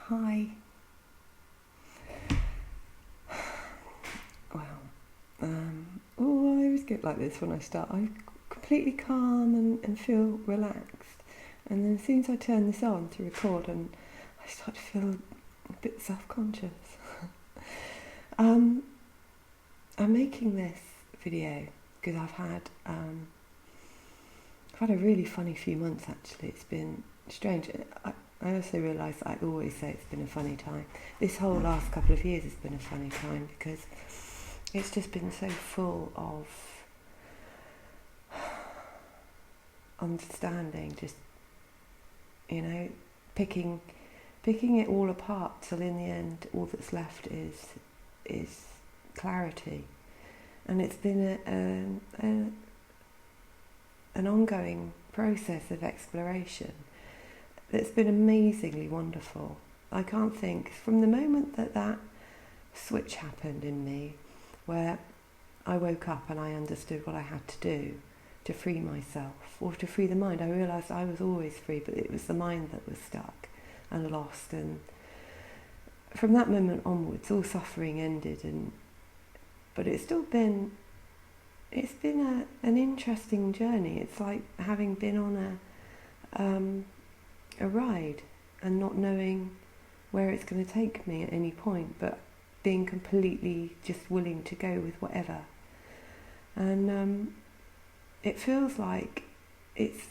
Hi. Well, I always get like this when I start. I'm completely calm and feel relaxed. And then as soon as I turn this on to record, and I start to feel a bit self-conscious. I'm making this video because I've had a really funny few months actually. It's been strange. I also realise I always say it's been a funny time. This whole last couple of years has been a funny time because it's just been so full of understanding, just, picking it all apart till in the end all that's left is clarity. And it's been an ongoing process of exploration that's been amazingly wonderful. I can't think, from the moment that switch happened in me, where I woke up and I understood what I had to do to free myself, or to free the mind. I realised I was always free, but it was the mind that was stuck and lost. And from that moment onwards, all suffering ended. But it's been an interesting journey. It's like having been on a ride and not knowing where it's going to take me at any point, but being completely just willing to go with whatever. And it feels like it's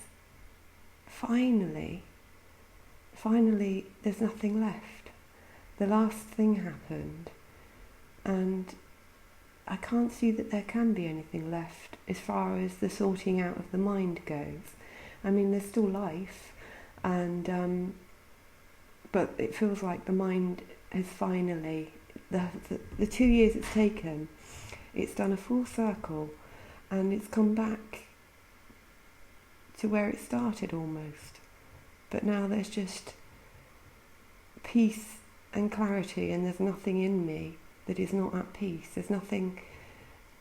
finally there's nothing left. The last thing happened, and I can't see that there can be anything left as far as the sorting out of the mind goes. I mean, there's still life, and but it feels like the mind has finally, the 2 years it's taken, it's done a full circle, and it's come back to where it started almost. But now there's just peace and clarity, and there's nothing in me that is not at peace. There's nothing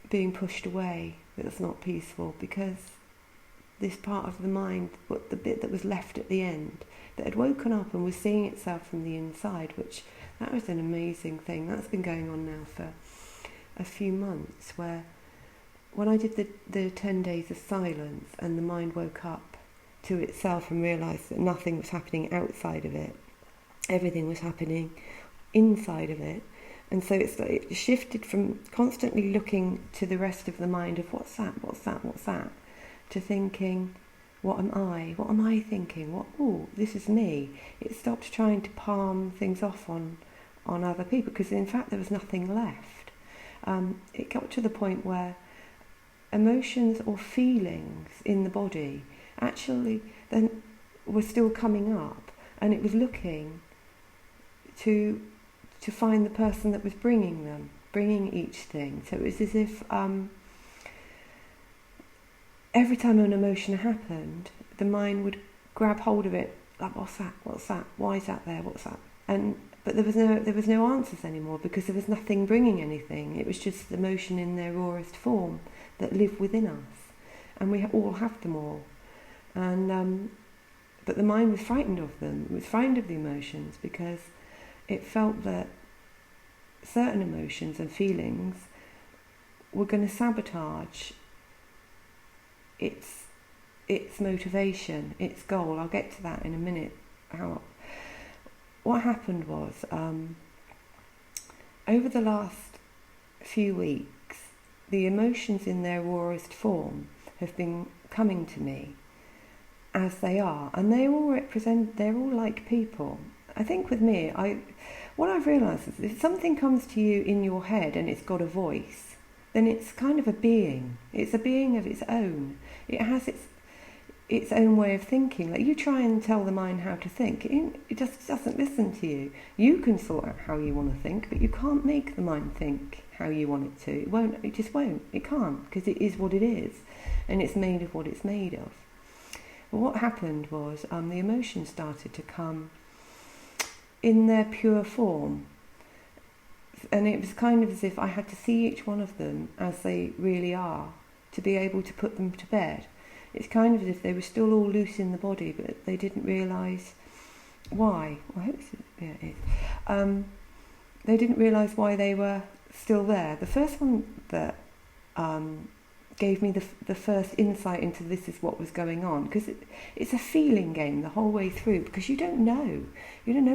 being pushed away that's not peaceful, because this part of the mind, the bit that was left at the end, that had woken up and was seeing itself from the inside, which that was an amazing thing. That's been going on now for a few months, where when I did the 10 days of silence and the mind woke up to itself and realised that nothing was happening outside of it, everything was happening inside of it. And so it shifted from constantly looking to the rest of the mind of what's that, to thinking, what am I thinking? This is me. It stopped trying to palm things off on other people, because in fact there was nothing left. It got to the point where emotions or feelings in the body actually then were still coming up, and it was looking to find the person that was bringing each thing. So it was as if every time an emotion happened, the mind would grab hold of it, like, what's that? Why is that there? What's that? But there was no answers anymore, because there was nothing bringing anything. It was just the emotion in their rawest form that live within us, and we all have them all. And but the mind was frightened of them. It was frightened of the emotions, because it felt that certain emotions and feelings were going to sabotage its motivation, its goal. I'll get to that in a minute. What happened was, over the last few weeks, the emotions in their rawest form have been coming to me as they are, and they're all like people. I think with me, what I've realised is if something comes to you in your head and it's got a voice, then it's kind of a being. It's a being of its own. It has its own way of thinking. Like, you try and tell the mind how to think, it just doesn't listen to you. You can sort out how you want to think, but you can't make the mind think how you want it to. It won't. It just won't. It can't, because it is what it is, and it's made of what it's made of. But what happened was the emotions started to come in their pure form, and it was kind of as if I had to see each one of them as they really are to be able to put them to bed. It's kind of as if they were still all loose in the body, but they didn't realise why. Well, I hope it is. They didn't realise why they were still there. The first one that gave me the first insight into this is what was going on, because it's a feeling game the whole way through, because you don't know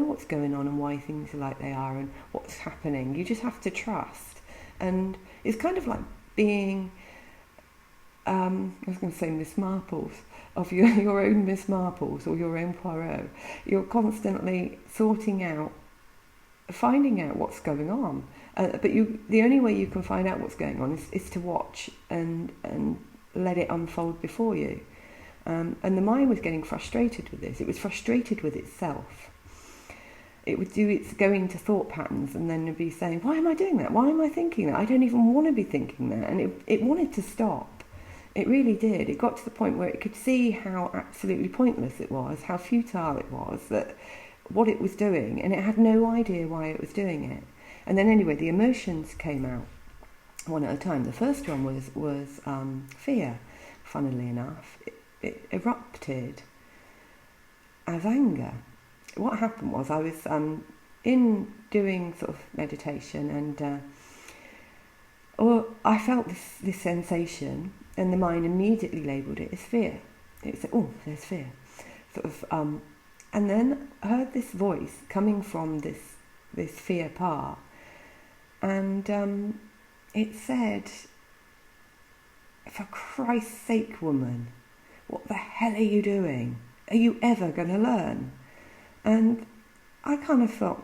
what's going on and why things are like they are and what's happening. You just have to trust, and it's kind of like being I was going to say Miss Marples, of your own Miss Marples or your own Poirot. You're constantly finding out what's going on. But the only way you can find out what's going on is to watch and let it unfold before you. And the mind was getting frustrated with this. It was frustrated with itself. It would go into thought patterns and then it'd be saying, why am I doing that? Why am I thinking that? I don't even want to be thinking that. And it wanted to stop. It really did. It got to the point where it could see how absolutely pointless it was, how futile it was, that what it was doing, and it had no idea why it was doing it. And then anyway, the emotions came out one at a time. The first one was fear, funnily enough. It erupted as anger. What happened was I was in doing sort of meditation, and I felt this sensation, and the mind immediately labelled it as fear. It said, oh, there's fear. Sort of, and then I heard this voice coming from this fear part, and it said, for Christ's sake, woman, what the hell are you doing? Are you ever going to learn? And I kind of felt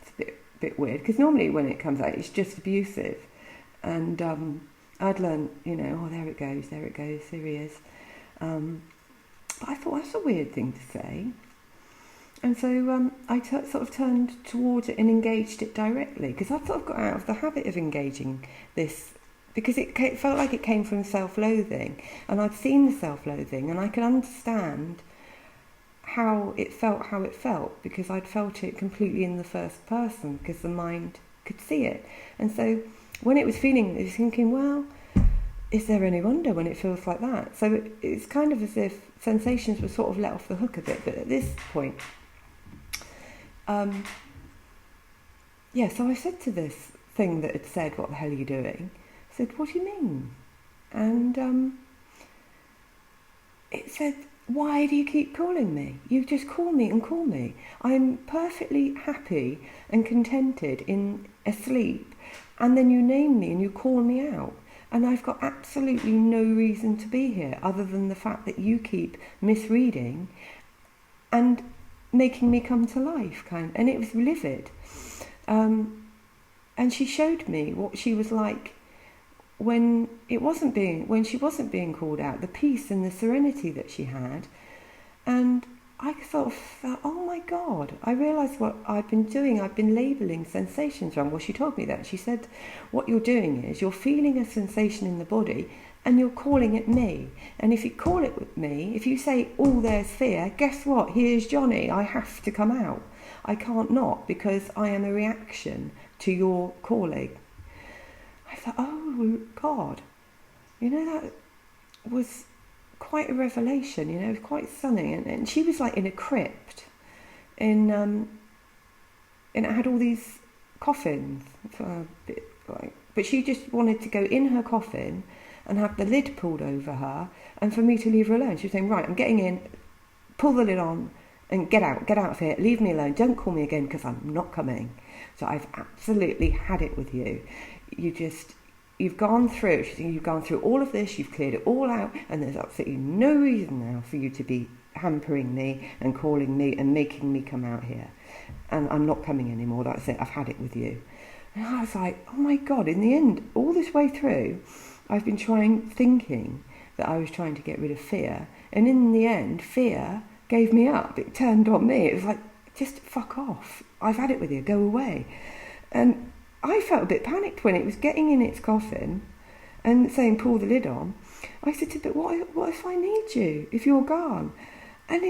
it's a bit weird, because normally when it comes out it's just abusive, and I'd learned, oh, there it goes, there he is. But I thought that's a weird thing to say. And so I sort of turned towards it and engaged it directly, because I'd sort of got out of the habit of engaging this, because it felt like it came from self-loathing, and I'd seen the self-loathing, and I could understand how it felt, because I'd felt it completely in the first person, because the mind could see it. And so when it was feeling, it was thinking, well, is there any wonder when it feels like that? So it's kind of as if sensations were sort of let off the hook a bit, but at this point, so I said to this thing that had said, what the hell are you doing? I said, what do you mean? And it said, why do you keep calling me? You just call me and call me. I'm perfectly happy and contented in asleep, and then you name me and you call me out. And I've got absolutely no reason to be here other than the fact that you keep misreading and making me come to life, and it was livid. And she showed me what she was like when she wasn't being called out, the peace and the serenity that she had. And I sort of thought, oh my God, I realised what I'd been doing. I'd been labelling sensations wrong. Well, she told me that. She said, what you're doing is you're feeling a sensation in the body and you're calling it me. And if you call it with me, if you say, oh, there's fear, guess what? Here's Johnny. I have to come out. I can't not, because I am a reaction to your calling. I thought, oh, God. That was quite a revelation, it was quite stunning. And she was like in a crypt, and it had all these coffins, but she just wanted to go in her coffin and have the lid pulled over her, and for me to leave her alone. She was saying, right, I'm getting in, pull the lid on, and get out of here, leave me alone, don't call me again, because I'm not coming. So I've absolutely had it with you. You've gone through all of this, you've cleared it all out, and there's absolutely no reason now for you to be hampering me and calling me and making me come out here. And I'm not coming anymore, that's it, I've had it with you. And I was like, oh my God, in the end, all this way through, I've been thinking that I was trying to get rid of fear, and in the end, fear gave me up, it turned on me. It was like, just fuck off, I've had it with you, go away. And I felt a bit panicked when it was getting in its coffin and saying, pull the lid on. I said to it, but what if I need you, if you're gone? And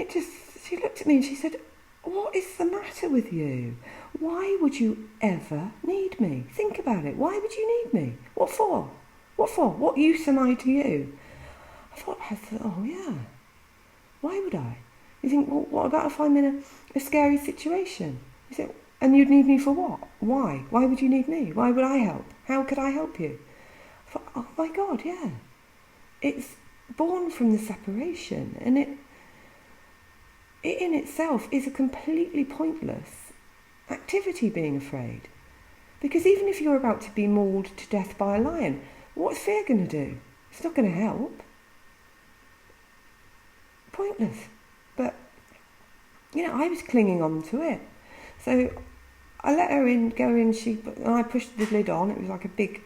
she looked at me and she said, what is the matter with you? Why would you ever need me? Think about it. Why would you need me? What for? What use am I to you? I thought, oh yeah, why would I? You think, well, what about if I'm in a scary situation? You think, and you'd need me for what? Why? Why would you need me? Why would I help? How could I help you? I thought, oh my God, yeah. It's born from the separation, and it in itself is a completely pointless activity, being afraid. Because even if you're about to be mauled to death by a lion, what's fear going to do? It's not going to help. Pointless. But, I was clinging on to it. So I let her go in, and I pushed the lid on. It was like a big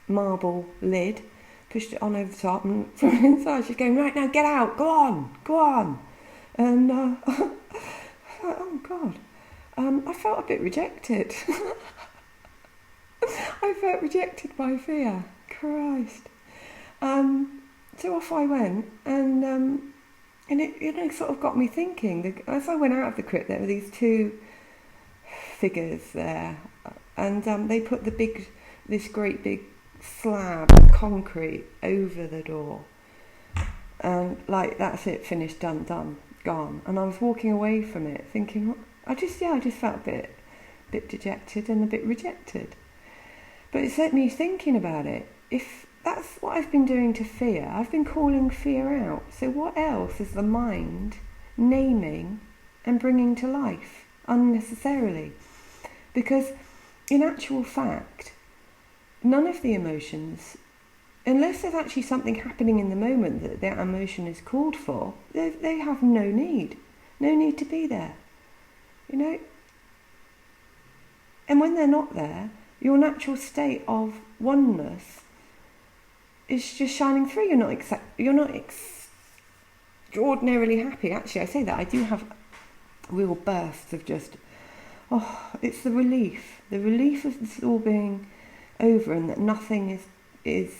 marble lid. Pushed it on over the top, and from inside she's going, right now, get out, go on. And I thought, oh God. I felt a bit rejected. I felt rejected by fear. Christ. So off I went, and it sort of got me thinking. As I went out of the crypt, there were these two figures there, and they put this great big slab of concrete over the door, and like, that's it, finished, done, gone. And I was walking away from it, thinking, I just felt a bit dejected and a bit rejected. But it set me thinking about it. If that's what I've been doing to fear, I've been calling fear out. So what else is the mind naming and bringing to life unnecessarily? Because in actual fact, none of the emotions, unless there's actually something happening in the moment that emotion is called for, they have no need to be there. And when they're not there, your natural state of oneness is just shining through. You're not extraordinarily happy. Actually, I say that I do have real bursts of just, it's the relief of this all being over, and that nothing is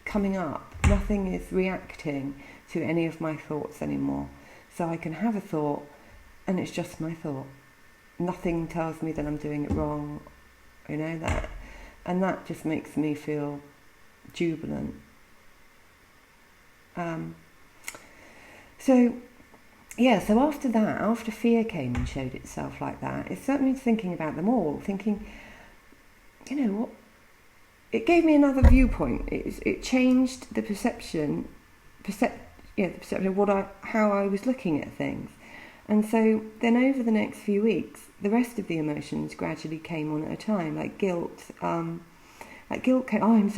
coming up, nothing is reacting to any of my thoughts anymore. So I can have a thought, and it's just my thought. Nothing tells me that I'm doing it wrong, that, and that just makes me feel jubilant. So after that, after fear came and showed itself like that, it certainly thinking about them all, thinking, what? It gave me another viewpoint. It changed the perception of how I was looking at things. And so then over the next few weeks, the rest of the emotions gradually came on at a time, like guilt. Guilt came,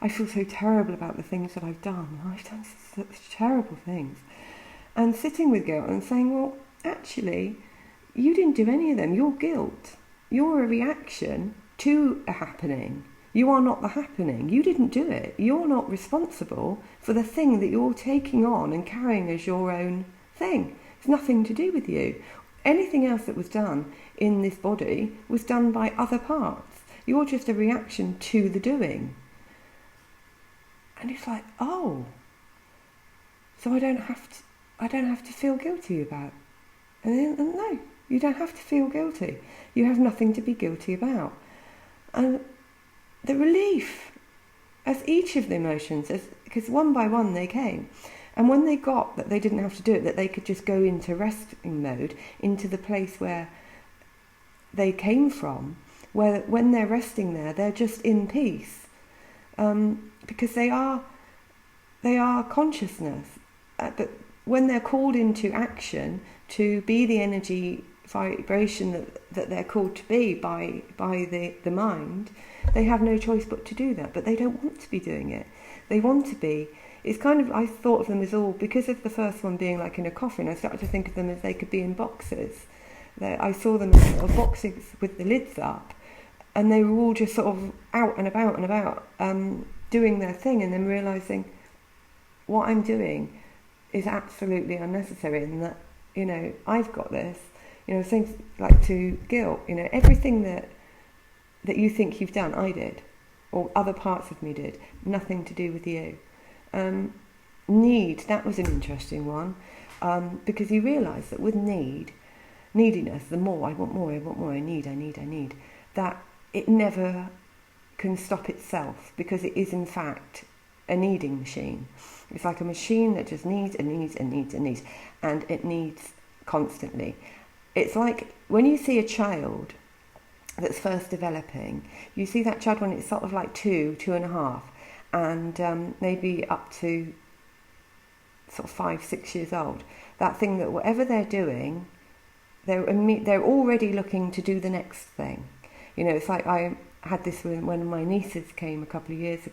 I feel so terrible about the things that I've done. I've done such terrible things. And sitting with guilt and saying, well, actually, you didn't do any of them. You're guilt. You're a reaction to a happening. You are not the happening. You didn't do it. You're not responsible for the thing that you're taking on and carrying as your own thing. It's nothing to do with you. Anything else that was done in this body was done by other parts. You're just a reaction to the doing. And it's like, oh, so I don't have to feel guilty about. And no, you don't have to feel guilty. You have nothing to be guilty about. And the relief, as each of the emotions, because one by one they came, and when they got that they didn't have to do it, that they could just go into resting mode, into the place where they came from, where when they're resting there, they're just in peace, because they are consciousness. But when they're called into action to be the energy vibration that they're called to be by the mind, they have no choice but to do that. But they don't want to be doing it. They want to be. It's kind of, I thought of them as all, because of the first one being like in a coffin, I started to think of them as they could be in boxes. I saw them as sort of boxes with the lids up, and they were all just sort of out and about, doing their thing, and then realising what I'm doing is absolutely unnecessary, and that, I've got this. Things like to guilt, everything that you think you've done, I did, or other parts of me did, nothing to do with you. Need, that was an interesting one, because you realise that with neediness, the more, I want more, I need, that it never can stop itself, because it is in fact a kneading machine. It's like a machine that just needs and needs and needs and needs, and it needs constantly. It's like when you see a child that's first developing, you see that child when it's sort of like 2.5, and maybe up to sort of 5-6 years old. That thing that whatever they're doing, they're already looking to do the next thing. You know, it's like I had this when my nieces came a few years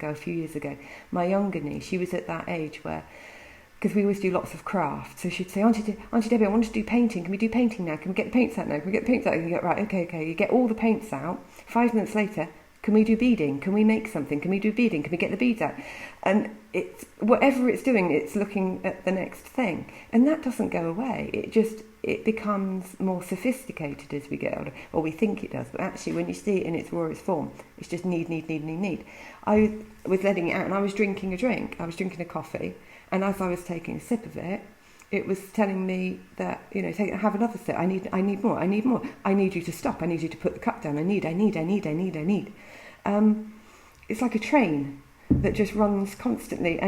ago. My younger niece, she was at that age where, because we always do lots of craft, so she'd say, Auntie Debbie, I want to do painting. Can we do painting now? Can we get the paints out now? Can we get the paints out? You go, right, okay. You get all the paints out. 5 minutes later, can we do beading? Can we make something? Can we do beading? Can we get the beads out? And it's whatever it's doing, it's looking at the next thing. And that doesn't go away. It becomes more sophisticated as we get older, or we think it does. But actually, when you see it in its rawest form, it's just need. I was letting it out, and I was drinking a drink. I was drinking a coffee, and as I was taking a sip of it, it was telling me that, you know, have another sip. I need more. I need you to stop. I need you to put the cup down. I need. It's like a train that just runs constantly.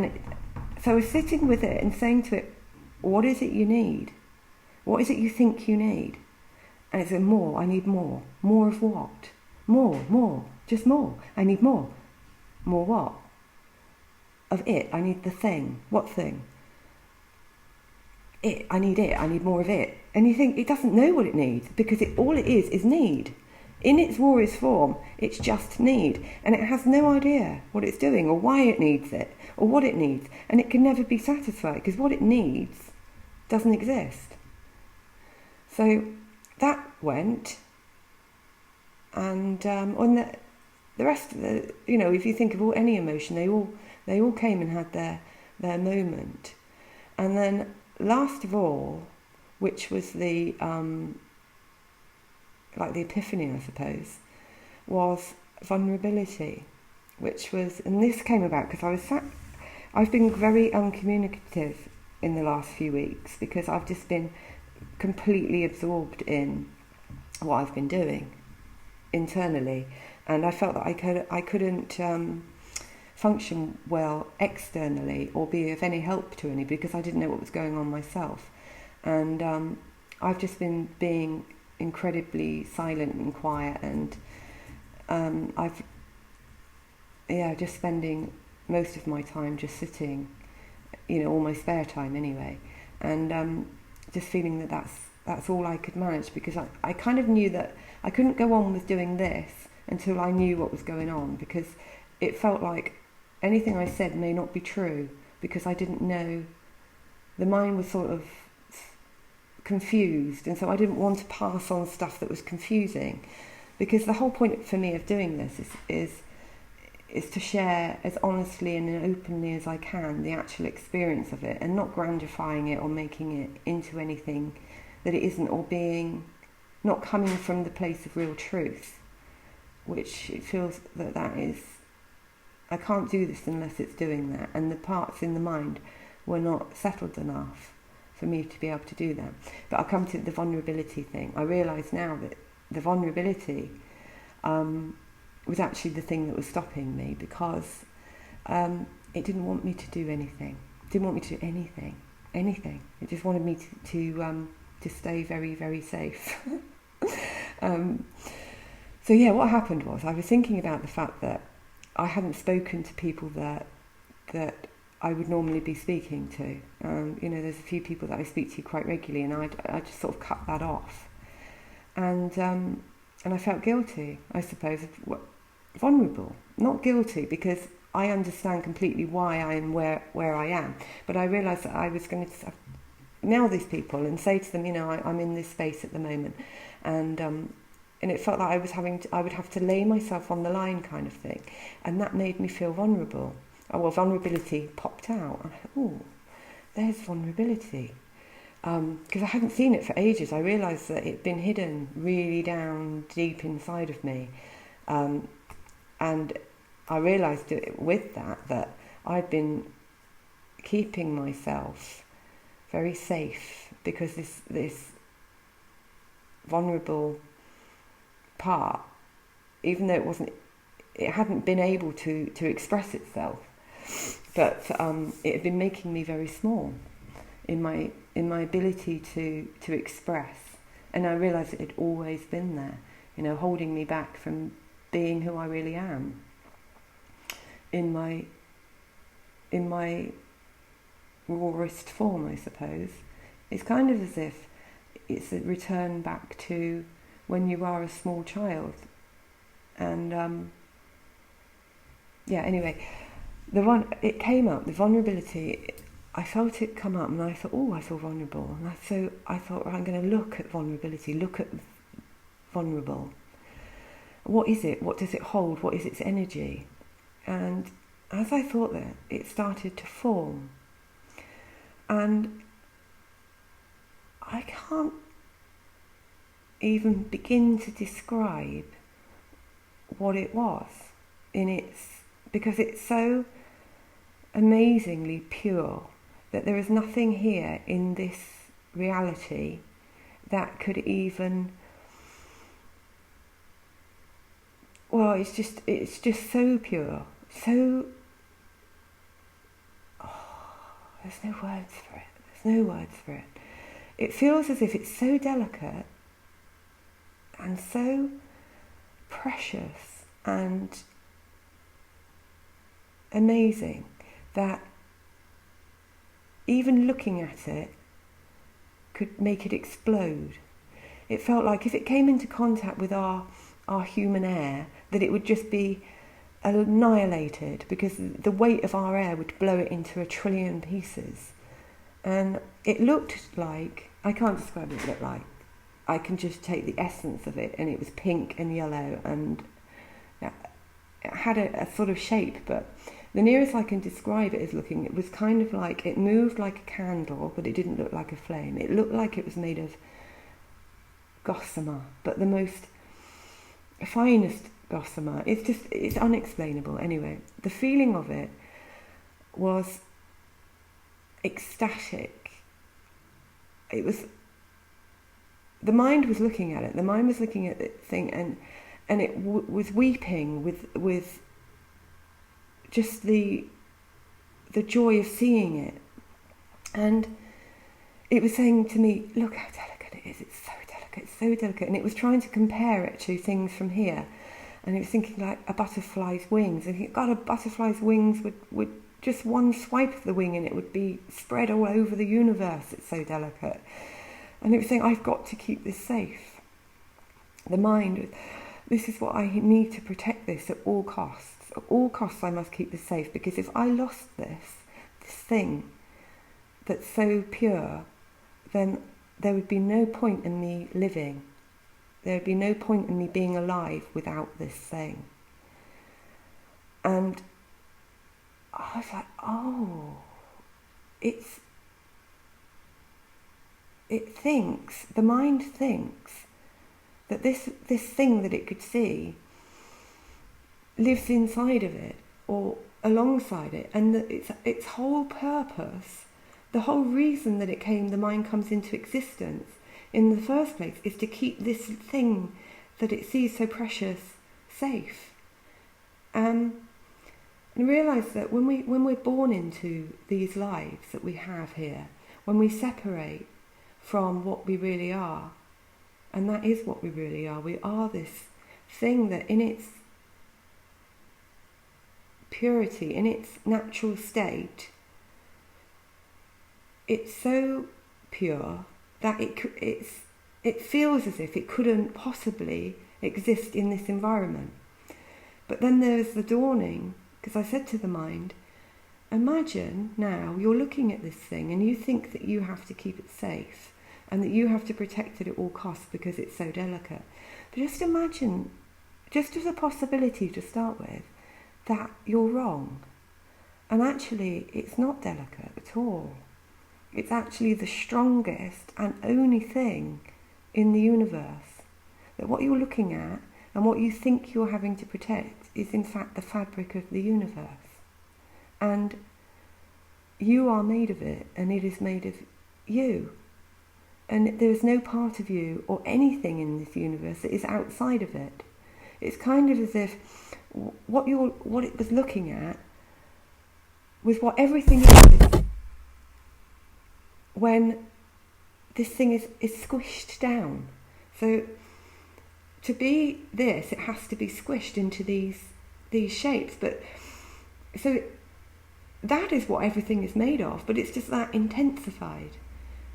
So I was sitting with it and saying to it, what is it you need? What is it you think you need? And it said, more. I need more. More of what? More. Just more. I need more. More what? Of it. I need the thing. What thing? It. I need more of it. And you think it doesn't know what it needs, because all it is need. In its rawest form, it's just need. And it has no idea what it's doing or why it needs it or what it needs. And it can never be satisfied, because what it needs doesn't exist. So that went, and on the rest of the, you know, if you think of any emotion, they all came and had their moment. And then last of all, which was the like the epiphany, I suppose, was vulnerability, which was, and this came about because I've been very uncommunicative in the last few weeks, because I've just been completely absorbed in what I've been doing internally, and I felt that I couldn't function well externally or be of any help to anybody, because I didn't know what was going on myself. And I've just been being incredibly silent and quiet, and just spending most of my time just sitting, you know, all my spare time anyway, and just feeling that that's all I could manage, because I kind of knew that I couldn't go on with doing this until I knew what was going on, because it felt like anything I said may not be true, because I didn't know. The mind was sort of confused, and so I didn't want to pass on stuff that was confusing, because the whole point for me of doing this is to share as honestly and openly as I can the actual experience of it, and not grandifying it or making it into anything that it isn't, or not coming from the place of real truth, which it feels that is, I can't do this unless it's doing that, and the parts in the mind were not settled enough for me to be able to do that. But I'll come to the vulnerability thing. I realise now that the vulnerability was actually the thing that was stopping me, because it didn't want me to do anything. It didn't want me to do anything. It just wanted me to stay very, very safe. So yeah, what happened was I was thinking about the fact that I hadn't spoken to people that I would normally be speaking to. You know, there's a few people that I speak to quite regularly, and I just sort of cut that off. And I felt guilty, I suppose, vulnerable. Not guilty, because I understand completely why I am where I am. But I realised that I was going to mail these people and say to them, you know, I'm in this space at the moment, and it felt like I would have to lay myself on the line, kind of thing, and that made me feel vulnerable. Oh, well, vulnerability popped out. I thought, oh, there's vulnerability. Because I hadn't seen it for ages. I realised that it'd been hidden really down deep inside of me. And I realised with that I'd been keeping myself very safe, because this vulnerable part, even though it hadn't been able to express itself. but it had been making me very small in my ability to express, and I realised it had always been there, holding me back from being who I really am in my rawest form, I suppose. It's kind of as if it's a return back to when you are a small child. And anyway, it came up, the vulnerability. I felt it come up, and I thought, I feel vulnerable. And so I thought, I'm going to look at vulnerability, look at vulnerable. What is it? What does it hold? What is its energy? And as I thought that, it started to form. And I can't even begin to describe what it was because it's so amazingly pure that there is nothing here in this reality that could even, it's just so pure, so, there's no words for it. It feels as if it's so delicate and so precious and amazing that even looking at it could make it explode. It felt like if it came into contact with our human air, that it would just be annihilated, because the weight of our air would blow it into 1 trillion pieces. And it looked like, I can't describe what it looked like, I can just take the essence of it, and it was pink and yellow, and it had a sort of shape, but the nearest I can describe it as looking, it was kind of like, it moved like a candle, but it didn't look like a flame. It looked like it was made of gossamer, but the most finest gossamer. It's unexplainable. Anyway, the feeling of it was ecstatic. It was, the mind was looking at it. The mind was looking at the thing, and it was weeping with just the joy of seeing it. And it was saying to me, look how delicate it is. It's so delicate. And it was trying to compare it to things from here. And it was thinking like a butterfly's wings. And God, a butterfly's wings would just one swipe of the wing and it would be spread all over the universe. It's so delicate. And it was saying, I've got to keep this safe. The mind, this is what I need to protect this at all costs. At all costs I must keep this safe, because if I lost this thing that's so pure, then there would be no point in me living. There would be no point in me being alive without this thing. And I was like, the mind thinks that this thing that it could see lives inside of it or alongside it, and that its whole purpose, the whole reason that the mind comes into existence in the first place, is to keep this thing that it sees so precious safe. And realise that when we're born into these lives that we have here, when we separate from what we really are, and that is what we really are, we are this thing that in its purity, in its natural state, it's so pure that it feels as if it couldn't possibly exist in this environment. But then there's the dawning, because I said to the mind, imagine now you're looking at this thing and you think that you have to keep it safe and that you have to protect it at all costs because it's so delicate. But just imagine, just as a possibility to start with, that you're wrong. And actually, it's not delicate at all. It's actually the strongest and only thing in the universe. That what you're looking at and what you think you're having to protect is in fact the fabric of the universe. And you are made of it, and it is made of you. And there is no part of you or anything in this universe that is outside of it. It's kind of as if what it was looking at with what everything is when this thing is squished down. So to be this, it has to be squished into these shapes. But so that is what everything is made of, but it's just that intensified.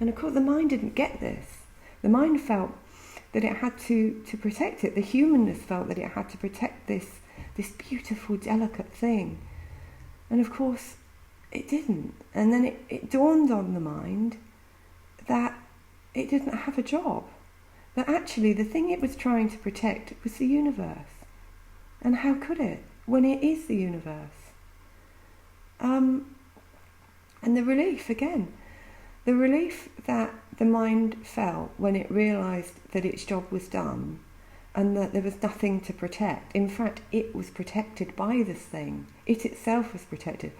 And of course the mind didn't get this. The mind felt that it had to protect it. The humanness felt that it had to protect this beautiful, delicate thing. And of course it didn't. And then it dawned on the mind that it didn't have a job. That actually the thing it was trying to protect was the universe. And how could it, when it is the universe? And the relief, again, the relief that the mind felt when it realised that its job was done and that there was nothing to protect. In fact, it was protected by this thing. It itself was protected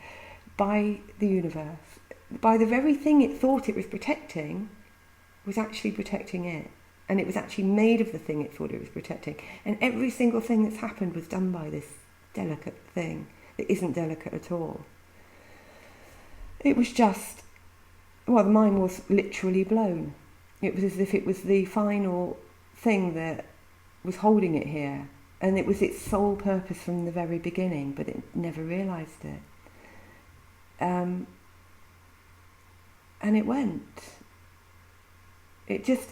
by the universe. By the very thing it thought it was protecting was actually protecting it. And it was actually made of the thing it thought it was protecting. And every single thing that's happened was done by this delicate thing that isn't delicate at all. It was just, well, the mind was literally blown. It was as if it was the final thing that was holding it here. And it was its sole purpose from the very beginning, but it never realised it. And it went. It just,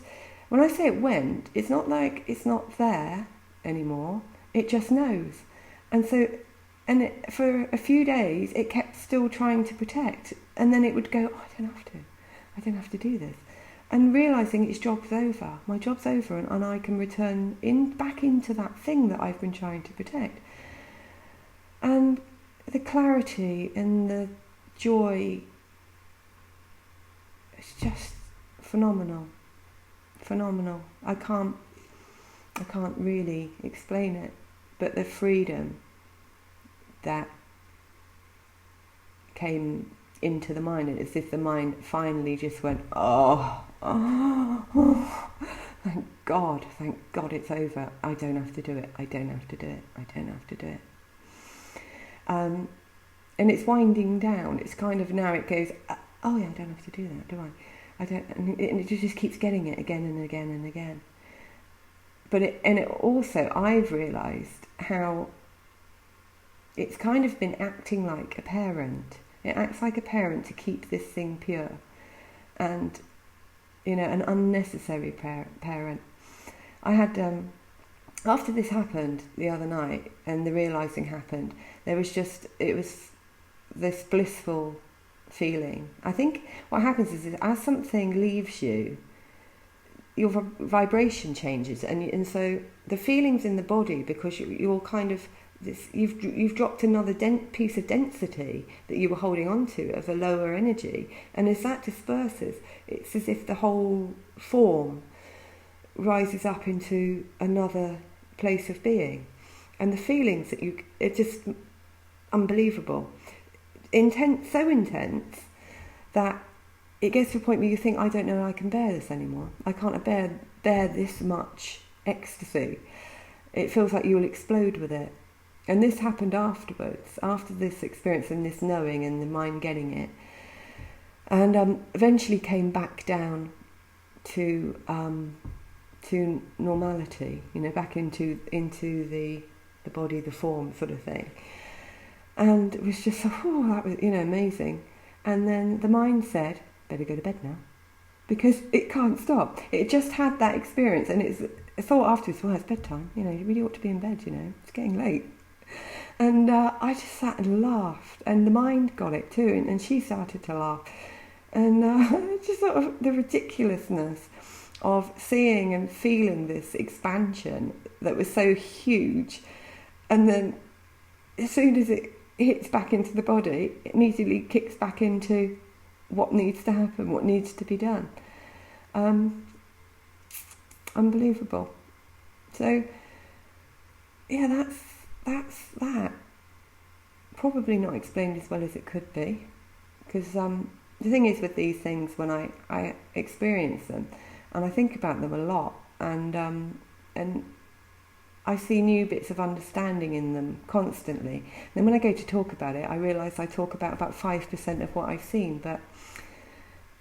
when I say it went, it's not like it's not there anymore. It just knows. And so, for a few days, it kept still trying to protect. And then it would go, oh, I don't have to do this. And realising its job's over. My job's over, and I can return back into that thing that I've been trying to protect. And the clarity and the joy, it's just phenomenal. I can't really explain it, but the freedom that came into the mind, and it's as if the mind finally just went, oh, thank God it's over. I don't have to do it. And it's winding down. It's kind of, now it goes, oh yeah, I don't have to do that, do I? And it just keeps getting it again and again and again. But it also, I've realised how it's kind of been acting like a parent. It acts like a parent to keep this thing pure. And, an unnecessary parent. I had, after this happened the other night and the realising happened, it was this blissful feeling. I think what happens is as something leaves you, your vibration changes, and so the feelings in the body, because you're kind of this, you've dropped another piece of density that you were holding on to of a lower energy, and as that disperses, it's as if the whole form rises up into another place of being, and the feelings that are just unbelievable, so intense that it gets to a point where you think, I don't know I can bear this anymore. I can't bear this much ecstasy. It feels like you'll explode with it. And this happened afterwards, after this experience and this knowing and the mind getting it. And eventually came back down to normality, back into the body, the form sort of thing. And it was just, that was, amazing. And then the mind said, better go to bed now, because it can't stop. It just had that experience, and it's thought afterwards, well, it's bedtime, you really ought to be in bed, it's getting late. And I just sat and laughed, and the mind got it too, and she started to laugh. And just sort of the ridiculousness of seeing and feeling this expansion that was so huge, and then as soon as it hits back into the body, it immediately kicks back into what needs to happen, what needs to be done. Unbelievable. So, yeah, that's that. Probably not explained as well as it could be, because the thing is with these things, when I experience them, and I think about them a lot, and I see new bits of understanding in them constantly. Then when I go to talk about it, I realise I talk about 5% of what I've seen, but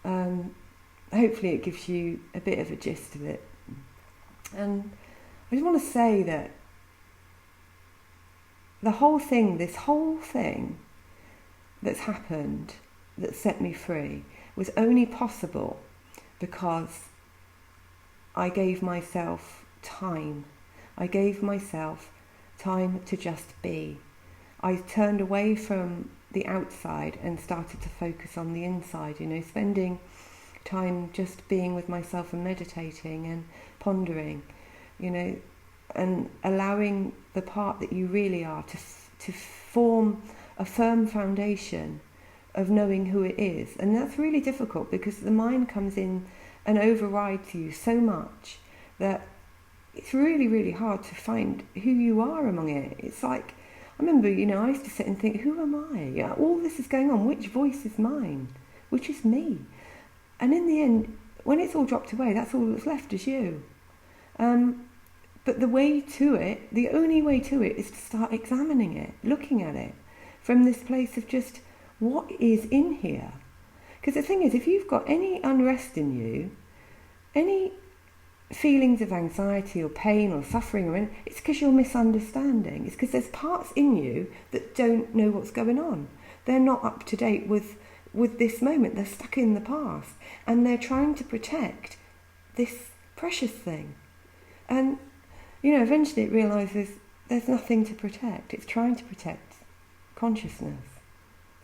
hopefully it gives you a bit of a gist of it. And I just want to say that this whole thing that's happened, that set me free, was only possible because I gave myself time. I gave myself time to just be. I turned away from the outside and started to focus on the inside, spending time just being with myself and meditating and pondering, and allowing the part that you really are to form a firm foundation of knowing who it is. And that's really difficult because the mind comes in and overrides you so much that it's really, really hard to find who you are among it. It's like, I remember, I used to sit and think, who am I? All this is going on. Which voice is mine? Which is me? And in the end, when it's all dropped away, that's all that's left is you. But the only way to it is to start examining it, looking at it from this place of just what is in here. Because the thing is, if you've got any unrest in you, any feelings of anxiety or pain or suffering or anything, it's because you're misunderstanding. It's because there's parts in you that don't know what's going on. They're not up to date with this moment. They're stuck in the past and they're trying to protect this precious thing. And eventually it realises there's nothing to protect. It's trying to protect consciousness.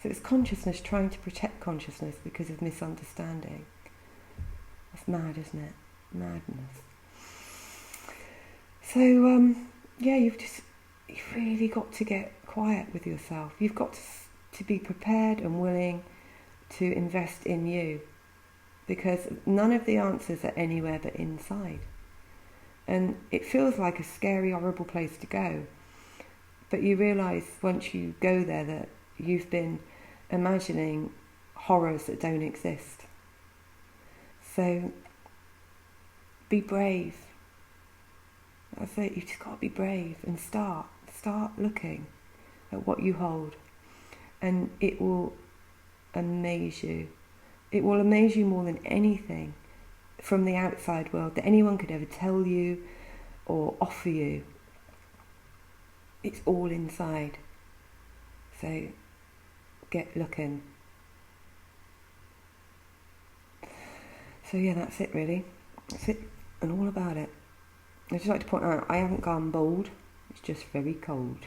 So it's consciousness trying to protect consciousness because of misunderstanding. That's mad, isn't it? Madness. So you've really got to get quiet with yourself. You've got to be prepared and willing to invest in you, because none of the answers are anywhere but inside. And it feels like a scary, horrible place to go, but you realise once you go there that you've been imagining horrors that don't exist. So be brave. That's it. You've just got to be brave and start looking at what you hold, and it will amaze you. It will amaze you more than anything from the outside world that anyone could ever tell you or offer you. It's all inside. So get looking. So that's it really. That's it and all about it. I'd just like to point out, I haven't gone bald, it's just very cold.